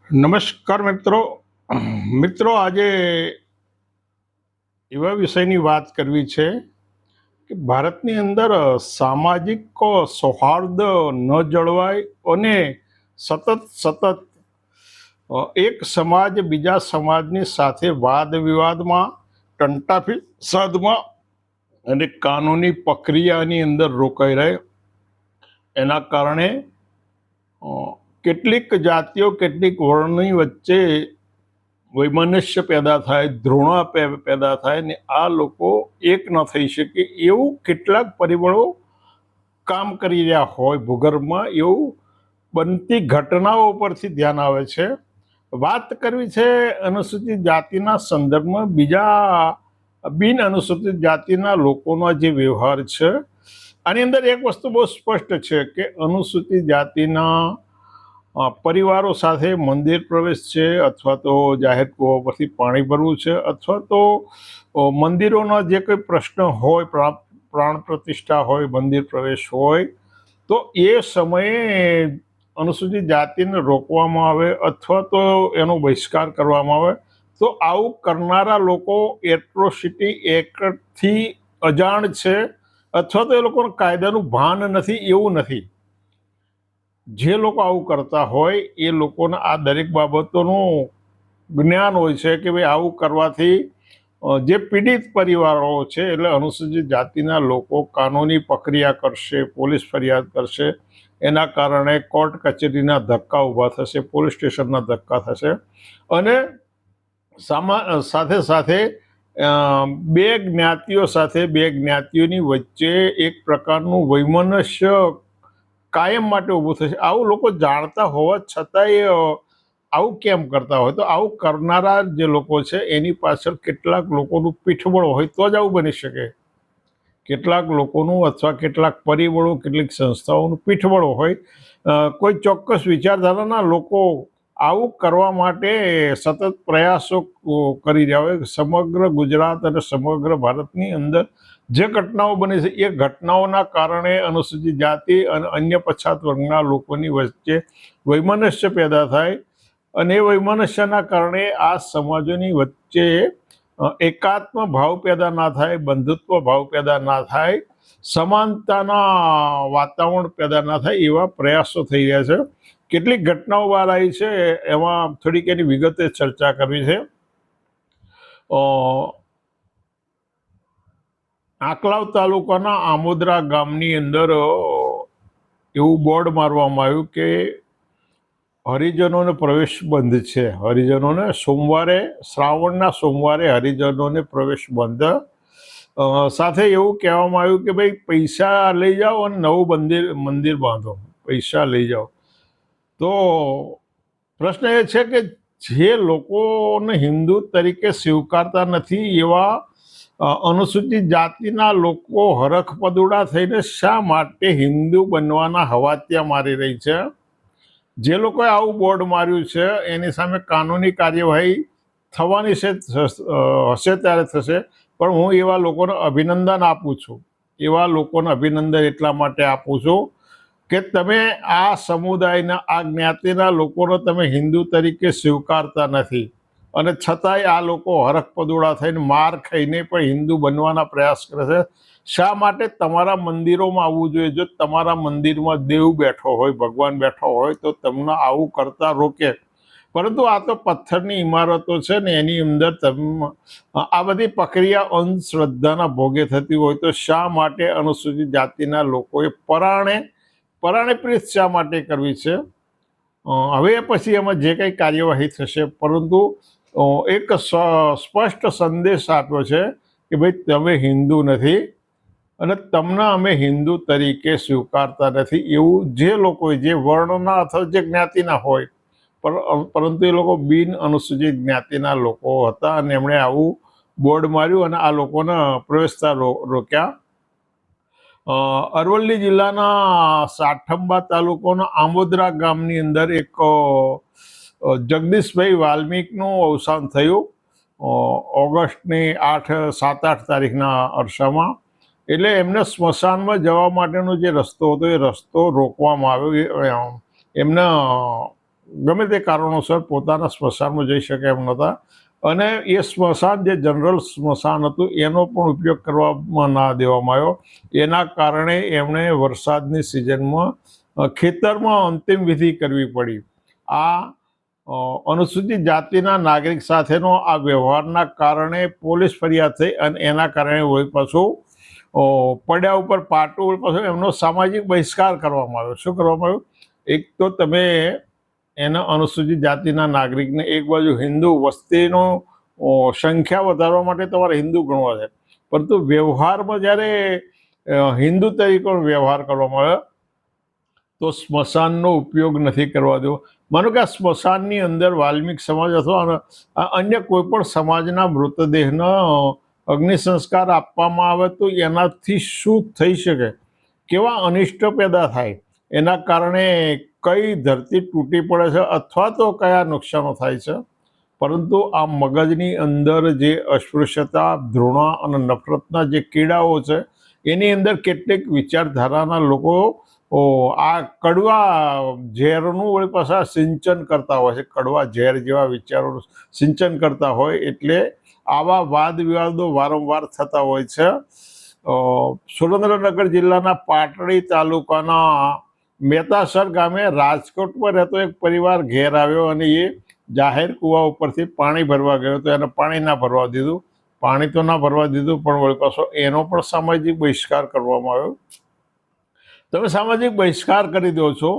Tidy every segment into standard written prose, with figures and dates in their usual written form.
નમસ્કાર મિત્રો આજે એવા વિષયની વાત કરવી છે કે ભારતની અંદર સામાજિક સૌહાર્દ ન જળવાય અને સતત એક સમાજ બીજા સમાજની સાથે વાદ વિવાદમાં, ટંટા ફિસાદમાં અને કાનૂની પ્રક્રિયાની અંદર રોકાઈ રહે. એના કારણે કેટલીક જાતિઓ, કેટલીક વર્ણની વચ્ચે વૈમનસ્ય પેદા થાય, ધૃણા પેદા થાય ને આ લોકો એક ન થઈ શકે એવું કેટલાક પરિબળો કામ કરી રહ્યા હોય ભૂગર્ભમાં, એવું બનતી ઘટનાઓ પરથી ધ્યાન આવે છે. વાત કરવી છે અનુસૂચિત જાતિના સંદર્ભમાં બીજા બિન અનુસૂચિત જાતિના લોકોનો જે વ્યવહાર છે. આની અંદર એક વસ્તુ બહુ સ્પષ્ટ છે કે અનુસૂચિત જાતિના પરિવારો સાથે મંદિર પ્રવેશ છે, અથવા તો જાહેર કૂવા પરથી પાણી ભરવું છે, અથવા તો મંદિરોના જે કોઈ પ્રશ્ન હોય, પ્રાણ પ્રતિષ્ઠા હોય, મંદિર પ્રવેશ હોય, તો એ સમયે અનુસૂચિત જાતિને રોકવામાં આવે અથવા તો એનો બહિષ્કાર કરવામાં આવે. તો આવું કરનારા લોકો એટ્રોસિટી એક્ટથી અજાણ છે, અથવા તો એ લોકોને કાયદાનું ભાન નથી એવું નથી. જે લોકો આવું કરતા હોય એ લોકોને આ દરેક બાબતોનું જ્ઞાન હોય છે કે ભાઈ આવું કરવાથી જે પીડિત પરિવારો છે, એટલે અનુસૂચિત જાતિના લોકો કાનૂની પ્રક્રિયા કરશે, પોલીસ ફરિયાદ કરશે, એના કારણે કોર્ટ કચેરીના ધક્કા ઊભા થશે, પોલીસ સ્ટેશનના ધક્કા થશે, અને સાથે સાથે બે જ્ઞાતિઓની વચ્ચે એક પ્રકારનું વૈમનસ્ય કાયમ માટે ઊભું થશે. આવું લોકો જાણતા હોવા છતાંય આવું કેમ કરતા હોય? તો આવું કરનારા જે લોકો છે એની પાછળ કેટલાક લોકોનું પીઠબળ હોય તો જ આવું બની શકે. કેટલાક લોકોનું અથવા કેટલાક પરિબળો, કેટલીક સંસ્થાઓનું પીઠબળ હોય. કોઈ ચોક્કસ વિચારધારાના લોકો આવું કરવા માટે સતત પ્રયાસો કરી રહ્યા હોય. સમગ્ર ગુજરાત અને સમગ્ર ભારતની અંદર જે ઘટનાઓ બને છે એ ઘટનાઓના કારણે અનુસૂચિત જાતિ અને અન્ય પછાત વર્ગના લોકોની વચ્ચે વૈમનસ્ય પેદા થાય, અને એ વૈમનસ્યના કારણે આ સમાજોની વચ્ચે એકાત્મ ભાવ પેદા ના થાય, બંધુત્વ ભાવ પેદા ના થાય, સમાનતાના વાતાવરણ પેદા ના થાય, એવા પ્રયાસો થઈ રહ્યા છે. કેટલીક ઘટનાઓ બહાર આવી છે, એમાં થોડીક એની વિગતે ચર્ચા કરવી છે. આંકલાવ તાલુકાના આમોદરા ગામની અંદર એવું બોર્ડ મારવામાં આવ્યું કે હરિજનોને પ્રવેશ બંધ છે. હરિજનોને શ્રાવણના સોમવારે હરિજનોને પ્રવેશ બંધ. સાથે એવું કહેવામાં આવ્યું કે ભાઈ પૈસા લઈ જાઓ અને નવું મંદિર બાંધો, પૈસા લઈ જાઓ. તો પ્રશ્ન એ છે કે જે લોકોને હિન્દુ તરીકે સ્વીકારતા નથી એવા અનુસૂચિત જાતિના લોકો હરખપદુડા થઈને શા માટે હિન્દુ બનવાના હવાતિયા મારી રહી છે? જે લોકોએ આવું બોર્ડ માર્યું છે એની સામે કાનૂની કાર્યવાહી થવાની હશે ત્યારે થશે. પણ હું એવા લોકોને અભિનંદન આપું છું. એવા લોકોને અભિનંદન એટલા માટે આપું છું કે તમે આ સમુદાયના, આ જ્ઞાતિના લોકોને તમે હિન્દુ તરીકે સ્વીકારતા નથી, અને છતાંય આ લોકો હરખપદુડા થઈને, માર ખાઈને પણ હિન્દુ બનવાના પ્રયાસ કરે છે. શા માટે તમારા મંદિરોમાં આવવું જોઈએ? જો તમારા મંદિરમાં દેવ બેઠો હોય, ભગવાન બેઠો હોય, તો તમને આવું કરતા રોકે. પરંતુ આ તો પથ્થરની ઇમારતો છે ને એની અંદર આ બધી પ્રક્રિયા અંધશ્રદ્ધાના ભોગે થતી હોય, તો શા માટે અનુસૂચિત જાતિના લોકોએ પરાણે પ્રીત શા માટે કરવી છે? હવે પછી એમાં જે કંઈ કાર્યવાહી થશે, પરંતુ એક સ્પષ્ટ સંદેશ આપ્યો છે કે ભાઈ તમે હિન્દુ નથી અને તમને અમે હિન્દુ તરીકે સ્વીકારતા નથી. એવું જે લોકો, જે વર્ણના અથવા જે જ્ઞાતિના હોય, પરંતુ એ લોકો બિન અનુસૂચિત જ્ઞાતિના લોકો હતા, અને એમણે આવું બોર્ડ માર્યું અને આ લોકોને પ્રવેશતા રોક્યા. અરવલ્લી જિલ્લાના સાઠંબા તાલુકાના આમોદરા ગામની અંદર એક જગદીશભાઈ વાલ્મીકનું અવસાન થયું ઓગસ્ટની 7-8 તારીખના અરસામાં. એટલે એમને સ્મશાનમાં જવા માટેનો જે રસ્તો હતો એ રસ્તો રોકવામાં આવ્યો. એમને ગમે તે કારણોસર પોતાના સ્મશાનમાં જઈ શકે એમ નહોતા, અને એ સ્મશાન જે જનરલ સ્મશાન હતું એનો પણ ઉપયોગ કરવામાં ના દેવામાં આવ્યો. એના કારણે એમણે વરસાદની સિઝનમાં ખેતરમાં અંતિમ વિધિ કરવી પડી. આ અનુસૂચિત જાતિના નાગરિક સાથેનો આ વ્યવહારના કારણે પોલીસ ફરિયાદ થઈ, અને એના કારણે વળી પાછું પડ્યા ઉપર પાટું પાછું એમનો સામાજિક બહિષ્કાર કરવામાં આવ્યો. શું કરવામાં આવ્યું? એક તો તમે એના અનુસૂચિત જાતિના નાગરિકને એક બાજુ હિન્દુ વસ્તીનો સંખ્યા વધારવા માટે તમારે હિન્દુ ગણવા છે, પરંતુ વ્યવહારમાં જ્યારે હિન્દુ તરીકે વ્યવહાર કરવામાં આવ્યો તો સ્મશાનનો ઉપયોગ નથી કરવા દેવો. માનો કે આ સ્મશાનની અંદર વાલ્મિક સમાજ અથવા અન્ય કોઈ પણ સમાજના મૃતદેહનો અગ્નિ સંસ્કાર આપવામાં આવે તો એનાથી શું થઈ શકે, કેવા અનિષ્ટ પેદા થાય, એના કારણે કઈ ધરતી તૂટી પડે છે અથવા તો કયા નુકસાનો થાય છે. પરંતુ આ મગજની અંદર જે અસ્પૃશ્યતા, ધૃણા અને નફરતના જે કીડાઓ છે એની અંદર કેટલીક વિચારધારાના લોકો આ કડવા ઝેરનું વળી પાછા સિંચન કરતા હોય છે. કડવા ઝેર જેવા વિચારોનું સિંચન કરતા હોય એટલે આવા વાદ વિવાદો વારંવાર થતા હોય છે. સુરેન્દ્રનગર જિલ્લાના પાટડી તાલુકાના મેતાસર ગામે રાજકોટમાં રહેતો એક પરિવાર ઘેર આવ્યો અને એ જાહેર કૂવા ઉપરથી પાણી ભરવા ગયો તો એને પાણી ના ભરવા દીધું. પાણી તો ના ભરવા દીધું, પણ વળી પાછો એનો પણ સામાજિક બહિષ્કાર કરવામાં આવ્યો. તમે સામાજિક બહિષ્કાર કરી દો છો,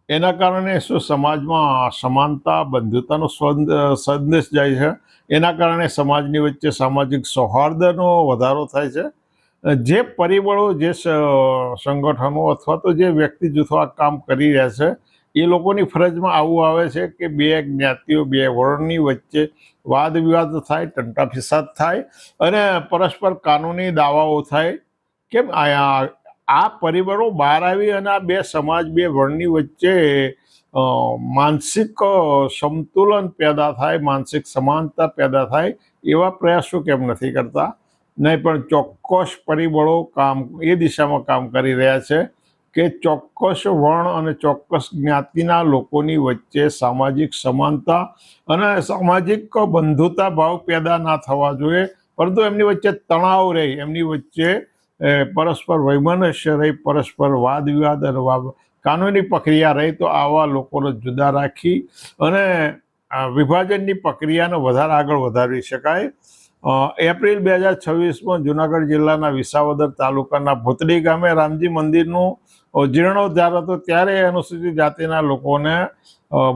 એના કારણે શું સમાજમાં સમાનતા, બંધુતાનો સંદેશ જાય છે. એના કારણે સમાજની વચ્ચે સામાજિક સૌહાર્દનો વધારો થાય છે. જે પરિબળો, જે સંગઠનો અથવા તો જે વ્યક્તિ જૂથો આ કામ કરી રહ્યા છે એ લોકોની ફરજમાં આવું આવે છે કે બે જ્ઞાતિઓ, બે વર્ણની વચ્ચે વાદ વિવાદ થાય, ટંટા ફિસાદ થાય અને પરસ્પર કાનૂની દાવાઓ થાય. કેમ આ પરિબળો બહાર આવી અને આ બે સમાજ, બે વર્ણની વચ્ચે માનસિક સંતુલન પેદા થાય, માનસિક સમાનતા પેદા થાય, એવા પ્રયાસો કેમ નથી કરતા? નહીં, પણ ચોક્કસ પરિબળો એ દિશામાં કામ કરી રહ્યા છે કે ચોક્કસ વર્ણ અને ચોક્કસ જ્ઞાતિના લોકોની વચ્ચે સામાજિક સમાનતા અને સામાજિક બંધુતા ભાવ પેદા ના થવા જોઈએ, પરંતુ એમની વચ્ચે તણાવ રહે, એમની વચ્ચે પરસ્પર વૈમનસ્ય રહી, પરસ્પર વાદ વિવાદ અને કાનૂની પ્રક્રિયા રહી. તો આવા લોકોને જુદા રાખી અને વિભાજનની પ્રક્રિયાને વધારે આગળ વધારી શકાય. એપ્રિલ 2026માં જુનાગઢ જિલ્લાના વિસાવદર તાલુકાના ભૂતડી ગામે રામજી મંદિરનું જીર્ણોદ્ધાર હતો, ત્યારે અનુસૂચિત જાતિના લોકોને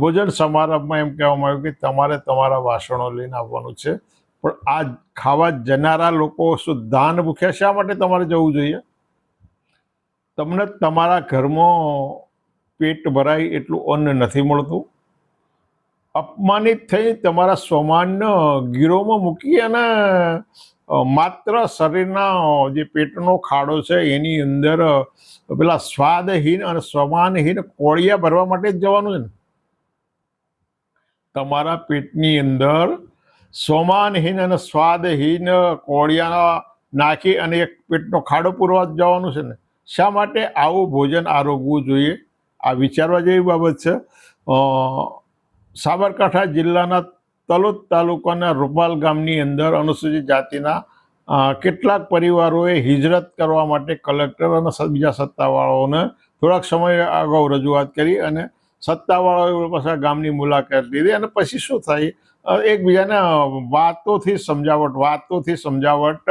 ભોજન સમારંભમાં એમ કહેવામાં આવ્યું કે તમારે તમારા વાસણો લઈને આવવાનું છે. પણ આ ખાવા જનારા લોકો શું દાન ભૂખ્યા? શા માટે તમારે જવું જોઈએ? તમને તમારા ઘરમાં પેટ ભરાય એટલું અન્ન નથી મળતું. અપમાનિત થઈ તમારા સ્વમાનને ગીરોમાં મૂકી અને માત્ર શરીરના જે પેટનો ખાડો છે એની અંદર પેલા સ્વાદહીન અને સ્વમાનહીન કોળિયા ભરવા માટે જ જવાનું છે ને. તમારા પેટની અંદર સ્વમાનહીન અને સ્વાદહીન કોળિયા નાખી અને એક પેટનો ખાડો પૂરવા જ જવાનું છે ને. શા માટે આવું ભોજન આરોગવું જોઈએ? આ વિચારવા જેવી બાબત છે. સાબરકાંઠા જિલ્લાના તલોદ તાલુકાના રૂપાલ ગામની અંદર અનુસૂચિત જાતિના કેટલાક પરિવારોએ હિજરત કરવા માટે કલેક્ટર અને બીજા સત્તાવાળાઓને થોડાક સમય અગાઉ રજૂઆત કરી અને સત્તાવાળાઓએ પાછા ગામની મુલાકાત લીધી અને પછી શું થાય, એકબીજાને વાતોથી સમજાવટ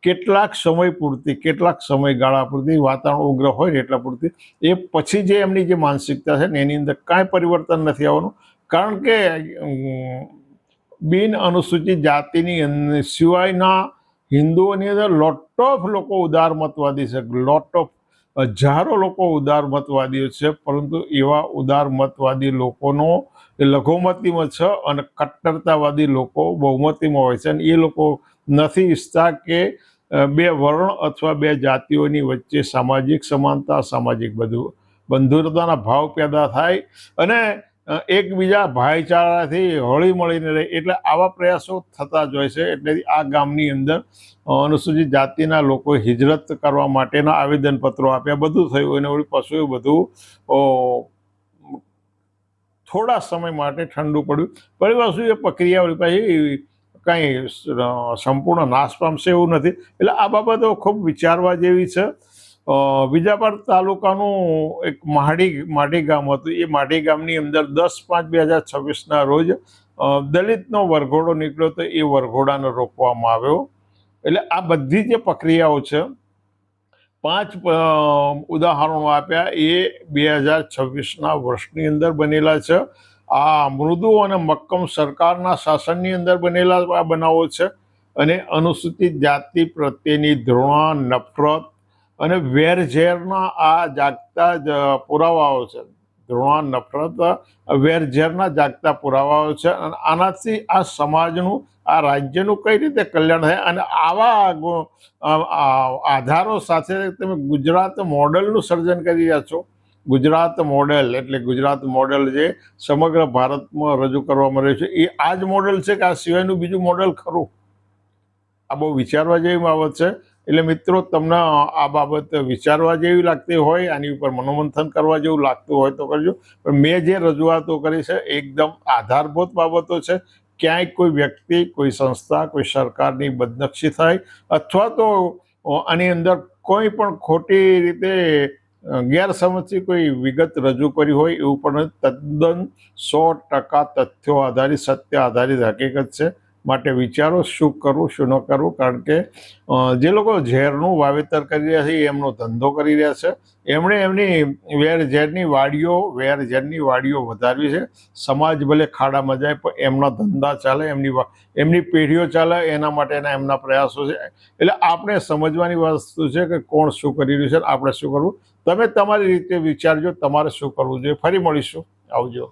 કેટલાક સમય પૂરતી, કેટલાક સમયગાળા પૂરતી, વાતાવરણ ઉગ્ર હોય ને એટલા પૂરતી, એ પછી જે એમની જે માનસિકતા છે ને એની અંદર કાંઈ પરિવર્તન નથી આવવાનું. કારણ કે બિન અનુસૂચિત જાતિની સિવાયના હિન્દુઓની અંદર લોટ ઓફ લોકો ઉદારમતવાદી છે, લોટ ઓફ હજારો લોકો ઉદારમતવાદીઓ છે, પરંતુ એવા ઉદારમતવાદી લોકોનો લઘુમતીમાં છે અને કટ્ટરતાવાદી લોકો બહુમતીમાં હોય છે. અને એ લોકો નથી ઈચ્છતા કે બે વર્ણ અથવા બે જાતિઓની વચ્ચે સામાજિક સમાનતા, સામાજિક બંધુતાના ભાવ પેદા થાય અને એકબીજા ભાઈચારાથી હળી મળીને રહે. એટલે આવા પ્રયાસો થતા જ હોય છે. એટલે આ ગામની અંદર અનુસૂચિત જાતિના લોકો હિજરત કરવા માટેના આવેદનપત્રો આપ્યા, બધું થયું અને વળી પાછું બધું થોડા સમય માટે ઠંડુ પડ્યું, પણ એ વસ્તુ એ પ્રક્રિયા પછી કાંઈ સંપૂર્ણ નાશ પામશે એવું નથી. એટલે આ બાબતો ખૂબ વિચારવા જેવી છે. બીજાપર તાલુકાનું એક માઢી ગામ હતું. એ માઢી ગામની અંદર 10/5/2026ના રોજ દલિતનો વરઘોડો નીકળ્યો તો એ વરઘોડાને રોકવામાં આવ્યો. એટલે આ બધી જે પ્રક્રિયાઓ છે, 5 ઉદાહરણો આપ્યા, એ 2026ના વર્ષની અંદર બનેલા છે. આ મૃદુ અને મક્કમ સરકારના શાસનની અંદર બનેલા આ બનાવો છે. અને અનુસૂચિત જાતિ પ્રત્યેની ધૃણા, નફરત અને વેરઝેરના આ જાગતા પુરાવાઓ છે. ધૃણા, નફરત, વેરઝેરના જાગતા પુરાવાઓ છે. અને આનાથી આ સમાજનું, આ રાજ્યનું કઈ રીતે કલ્યાણ થાય, અને આવા આધારો સાથે તમે ગુજરાત મોડેલનું સર્જન કરી રહ્યા છો. ગુજરાત મોડેલ એટલે ગુજરાત મોડેલ જે સમગ્ર ભારતમાં રજૂ કરવામાં રહ્યું છે, એ આ જ મોડેલ છે કે આ સિવાયનું બીજું મોડેલ ખરું? આ બહુ વિચારવા જેવી બાબત છે. એટલે મિત્રો, તમને આ બાબત વિચારવા જેવી લાગતી હોય, આની ઉપર મનોમંથન કરવા જેવું લાગતું હોય તો કરજો. પણ મેં જે રજૂઆતો કરી છે એકદમ આધારભૂત બાબતો છે. ક્યાંય કોઈ વ્યક્તિ, કોઈ સંસ્થા, કોઈ સરકારની બદનક્ષી થાય અથવા તો આની અંદર કોઈ પણ ખોટી રીતે ગેરસમજથી કોઈ વિગત રજૂ કરી હોય એવું પણ તદ્દન 100% તથ્યો આધારિત, સત્ય આધારિત હકીકત છે. માટે વિચારો શું કરવું, શું ન કરવું. કારણ કે જે લોકો ઝેરનું વાવેતર કરી રહ્યા છે, એમનો ધંધો કરી રહ્યા છે. એમણે એમની વેરઝેરની વાડીઓ વધારવી છે. સમાજ ભલે ખાડામાં જાય પણ એમના ધંધા ચાલે, એમની પેઢીઓ ચાલે, એના માટેના એમના પ્રયાસો છે. એટલે આપણે સમજવાની વસ્તુ છે કે કોણ શું કરી રહ્યું છે, આપણે શું કરવું. તમે તમારી રીતે વિચારજો તમારે શું કરવું જોઈએ. ફરી મળીશું. આવજો.